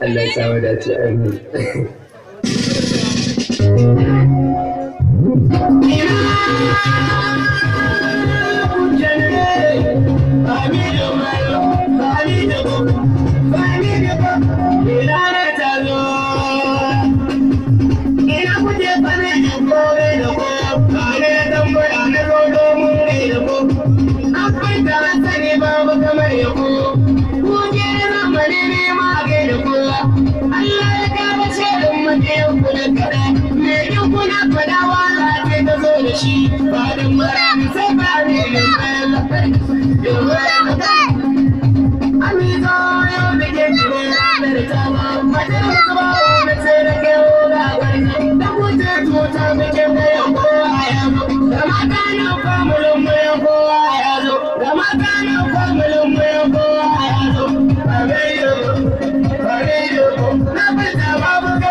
Allah ya samu dace amin. She bought him up and said, I need a man. You're right. I mean, all you're beginning to better tell them. My dad's about to say the girl that way. That was just what time we came there. I am. The Matano family will go. I am. The Matano family will go. I am. I made you. I made you. Never tell my book.